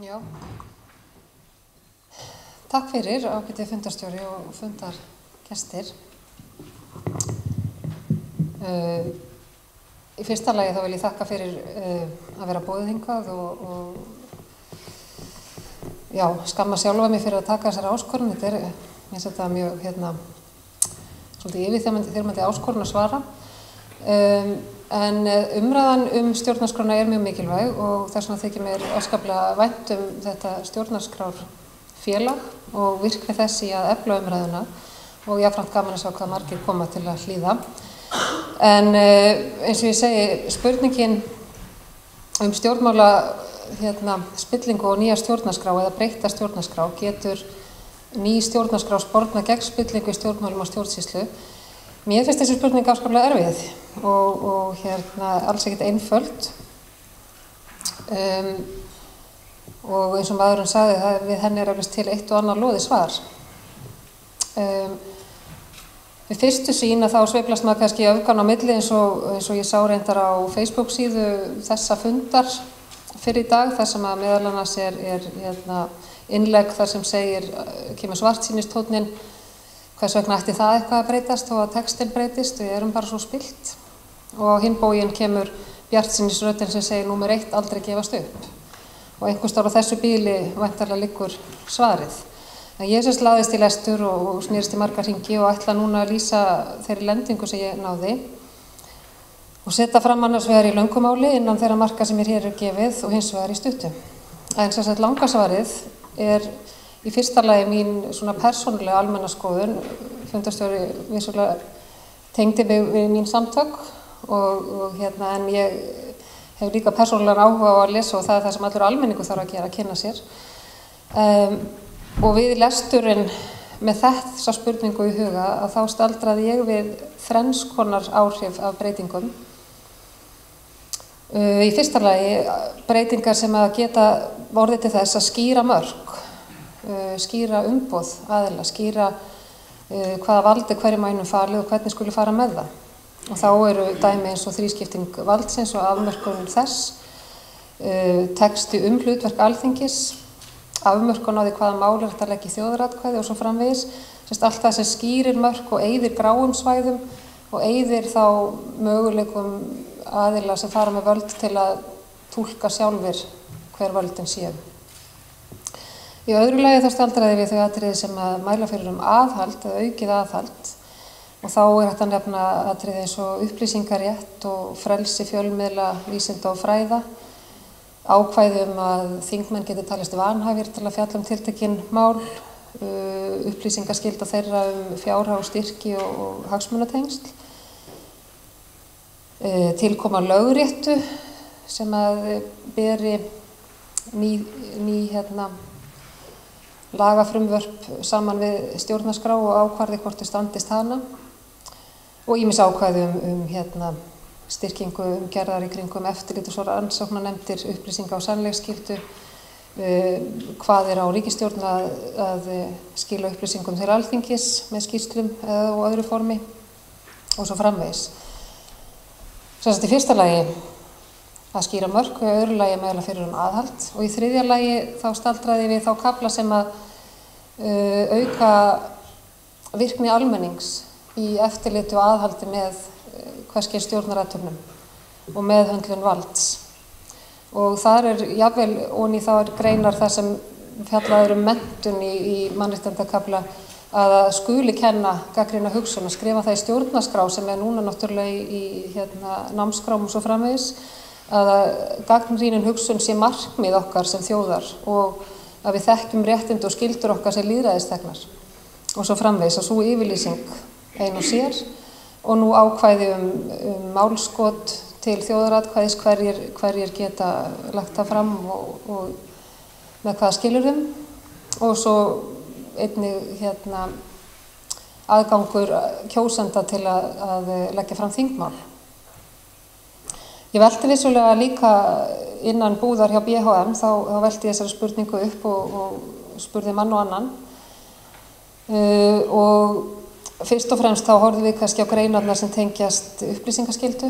Já. Takk fyrir ágæti fundarstjóri og fundargestir. Í fyrsta lagi þá vil ég þakka fyrir að vera boðið hingað og já, skamma sjálfa mig fyrir að taka þessari áskorun. Þetta mér finnst þetta mjög svolítið yfirþyrmandi áskorun að svara. En umræðan stjórnarskrána mjög mikilvæg og þess vegna þykir mér afskaplega vænt þetta stjórnarskrárfélag og virkni þess í að efla umræðuna og jafnframt gaman að sjá hvað margir koma til að hlýða. En eins og ég segi, spurningin stjórnmála spillingu og nýja stjórnarskrá eða breytta stjórnarskrá, getur ný stjórnarskrá spornað gegn spillingu í stjórnmálum og stjórnsýslu? Mér finnst þessi spurning afskaplega erfið og alls ekkert einföld. Og eins og maðurinn sagði, við henni eflaust til eitt og annað loðið svar. Við fyrstu sýn þá sveiflast maður kannski öfgan á milli eins og ég sá reyndar á Facebook síðu þessa fundar fyrir í dag, þar sem að meðal annars innlegg þar sem kemur svartsýnistónninn, hvers vegna ætti það eitthvað að breytast og að textinn breytist, við erum bara svo spillt. Og á hinn bóginn kemur bjartsýnisröddin sem segir númer 1 aldrei gefast upp. Og einhvers staðar á þessu bíli væntanlega liggur svarið. En ég laðist í lestur og snýrist í marga hringi og ætla núna að lýsa þeirri lendingu sem ég náði og setja fram annars vegar í löngumáli innan þeirra marka sem mér hér gefið og hins vegar í stuttu. En sem sagt langa svarið í fyrsta lagi mín svona persónulega almenna skoðun. Fundarstjóri vissulega tengdi mig við mín samtök en ég hef líka persónulegan áhuga á að lesa og það sem allur almenningur þarf að gera, að kynna sér. Og við lesturinn með þessa spurningu í huga að þá staldraði ég við þrenns konar áhrif af breytingum. Í fyrsta lagi breytingar sem að geta orðið til þess að skýra mörk, skýra umboð aðila, skýra hvaða valdi hverjum einum falið og hvernig skuli fara með það. Og þá eru dæmi eins og þrískipting valdsins og afmörkun þess, texti hlutverk Alþingis, afmörkun á því hvaða mál hægt að leggja í þjóðaratkvæði og svo framvegis. Allt það sem skýrir mörk og eyðir gráum svæðum og eyðir þá möguleikum aðila sem fara með völd til að túlka sjálfir hver völdin séu. Í öðru lagi þá staldraði við þau atriði sem að mæla fyrir aðhald eða aukið aðhald og þá hægt að nefna atriði eins og upplýsingarétt og frelsi fjölmiðla, vísinda og fræða, ákvæði að þingmenn geti talist vanhæfir til að fjalla tiltekin mál, upplýsingaskylda þeirra fjárhag, styrki og hagsmunatengsl, tilkoma lögréttu sem að beri ný lagafrumvörp saman við stjórnarskrá og ákvarði hvort þau standist hana og ýmis ákvæði styrkingu gerðar í kringum eftirlit og svo rannsóknarnefndir, upplýsinga og sannleiksskyldu, hvað á ríkisstjórn að skila upplýsingum til Alþingis með skýrslum og öðru formi og svo framvegis. Í fyrsta lagi að skýra mörk og í öðru lagi mæla fyrir aðhald og í þriðja lagi þá staldraði við þá kafla sem að auka virkni almennings í eftirliti og aðhaldi með hvers kyns stjórnarathöfnum og meðhöndlun valds. Og þar jafnvel ofan í þá greinar það sem fjallaður menntun í mannréttindakafla að skuli kenna gagnrýna hugsun, að skrifa það í stjórnarskrá sem núna náttúrulega í námskrám og svo framvegis, að gagnrýnin hugsun sé markmið okkar sem þjóðar og að við þekkjum réttindi og skyldur okkar sem lýðræðisþegnar og svo framvegis að sú yfirlýsing ein og sér og nú ákvæði málskot til þjóðaratkvæðis hverjir geta lagt það fram og með hvaða skilyrðum og svo einnig aðgangur kjósenda til að leggja fram þingmál. Ég velti vissulega líka innan búðar hjá BHM, þá velti ég þessari spurningu upp og spurði mann og annan. Og fyrst og fremst þá horfðum við kannski á greinarnar sem tengjast upplýsingaskyldu.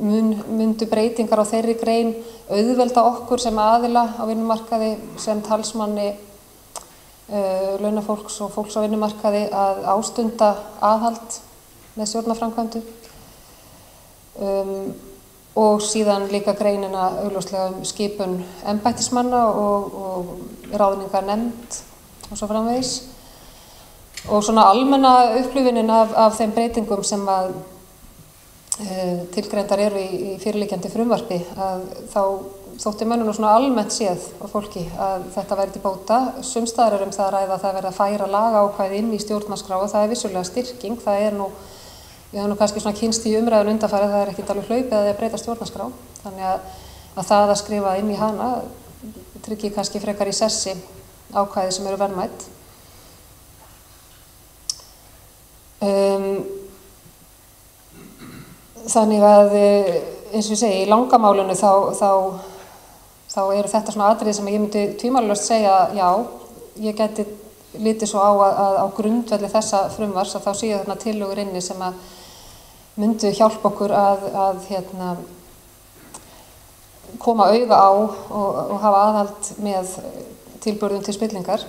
mundu breytingar á þeirri grein auðvelda okkur sem aðila á vinnumarkaði, sem talsmanni launafólks og fólks á vinnumarkaði að ástunda aðhald með stjórnarframkvæmdum. Og síðan líka greinina augljóslega skipun embættismanna og ráðningar nefnd og svo framvegis. Og svona almenna upplifunin af þeim breytingum sem að tilgreindar eru í fyrirliggjandi frumvarpi, að þá þótti mönnum svona almennt séð á fólki að þetta væri til bóta. Sums staðar það að ræða að það verði að færa lagaákvæði inn í stjórnarskrá og það er vissulega styrking. Það er nú, ég hef nú kannski svona kynst í umræðun undanfarið, það er ekkert alveg hlaupið að breyta stjórnarskrá. Þannig að það að skrifa inn í hana tryggir kannski frekar í sessi ákvæði sem eru verðmæt. Þannig að, eins og ég segi, í langamálinu þá eru þetta svona atriði sem ég myndi tvímælalaust segja, já, ég gæti litið svo á grundvelli þessa frumvarps að þá séu þarna tillögur inni sem að myndu hjálpa okkur að koma auga á og hafa aðhald með tilburðum til spillingar.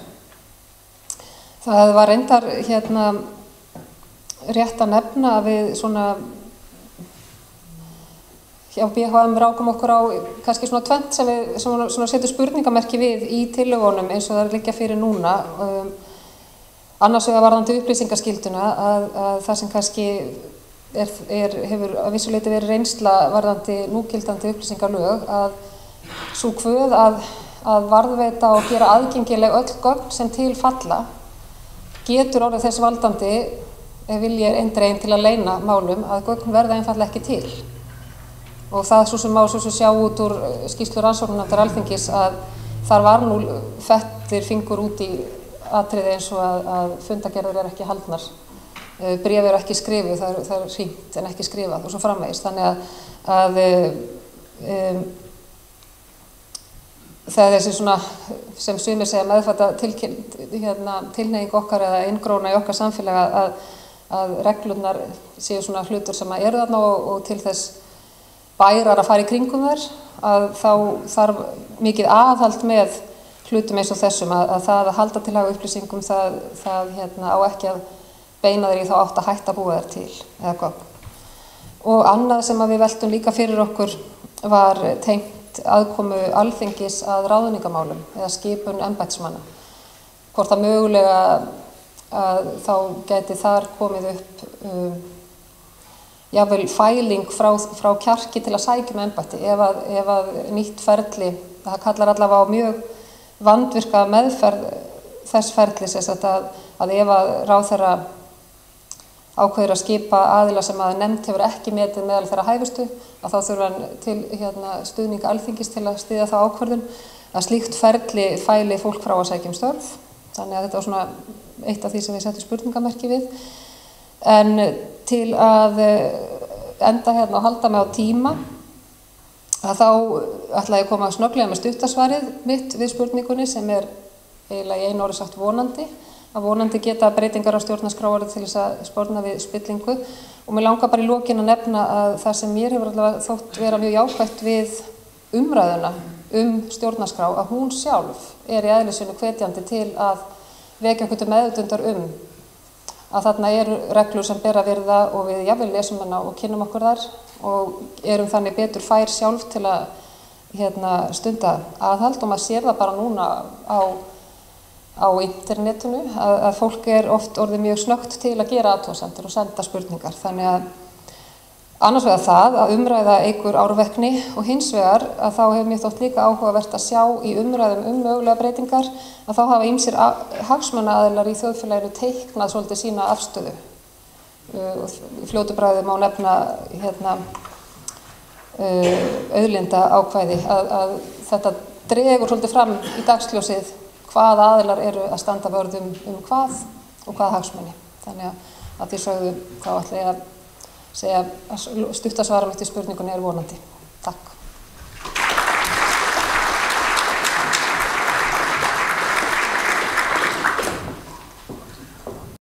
Það var reyndar rétt að nefna að við svona hjá BHM rákum okkur á kannski svona tvennt sem við svona setjum spurningamerki við í tillögunum eins og það liggja fyrir núna. Annars vegar varðandi upplýsingaskylduna að það sem kannski hefur að vissu leyti verið reynsla varðandi núgildandi upplýsingalög, að sú kvöð að varðveita og gera aðgengileg öll gögn sem til falla getur orðið þess valdandi, ef vilji eindreginn til að leyna málum, að gögn verða einfaldlega ekki til. Og það svo sem má sjá út úr skýrslu rannsóknarnefndar Alþingis að þar var nú fettir fingur út í atriði eins og að fundagerðir eru ekki haldnar, bréf eru ekki skrifuð, það er hringt en ekki skrifað og svo framvegis. Þannig að það er þessi svona sem sumir segja meðfædda tilhneiging okkar eða inngróna í okkar samfélag að reglurnar séu svona hlutur sem eru þarna og til þess bærar að fara í kringum þær, að þá þarf mikið aðhald með hlutum eins og þessum, að það að halda til haga upplýsingum það á ekki að beina þeir í þá átt að hætta að búa þær til eða hvað. Og annað sem að við veltum líka fyrir okkur var tengt aðkomu Alþingis að ráðningamálum eða skipun embættismanna. Hvort það mögulega að þá gæti þar komið upp jafnvel fæling frá kjarki til að sækja embætti ef að nýtt ferli, það kallar allavega á mjög vandvirka meðferð þess ferlis, að ef að ráðherra ákveður að skipa aðila sem að nefnd hefur ekki metið meðal þeirra hæfustu, að þá þurfa hann til stuðning Alþingis til að styðja þá ákvörðun, að slíkt ferli fæli fólk frá að sækja störf. Þannig að þetta var svona eitt af því sem við setjum spurningamerki við. En til að enda og halda mig á tíma, að þá ætla ég að koma snögglega með stuttasvarið mitt við spurningunni sem er eiginlega í einu orði sagt vonandi. Að vonandi geta breytingar á stjórnarskrá orðið til þess að sporna við spillingu. Og mér langar bara í lokin að nefna að það sem mér hefur allavega þótt vera mjög jákvætt við umræðuna stjórnarskrá, að hún sjálf er í eðli sínu hvetjandi til að vekja okkur til meðvitundar að þarna eru reglur sem ber að virða og við jafnvel lesum hana og kynnum okkur þar og erum þannig betur fær sjálf til að stunda aðhald. Og maður sér það bara núna á internetinu að fólk er oft orðið mjög snöggt til að gera athugasemdir og senda spurningar. Þannig að annars vegar það að umræða eykur árvekni og hins vegar að þá hefur mér þótt líka áhugavert að sjá í umræðum mögulega breytingar að þá hafa ýmsir hagsmunaaðilar í þjóðfélaginu teiknað svolítið sína afstöðu. Í fljótu bragði má nefna auðlinda ákvæði að þetta dregur svolítið fram í dagsljósið hvað aðilar eru að standa vörð hvað og hvað hagsmuni. Þannig að því sögðu þá ætla ég að segja að stuttasvara mitt í spurningunni er vonandi. Takk.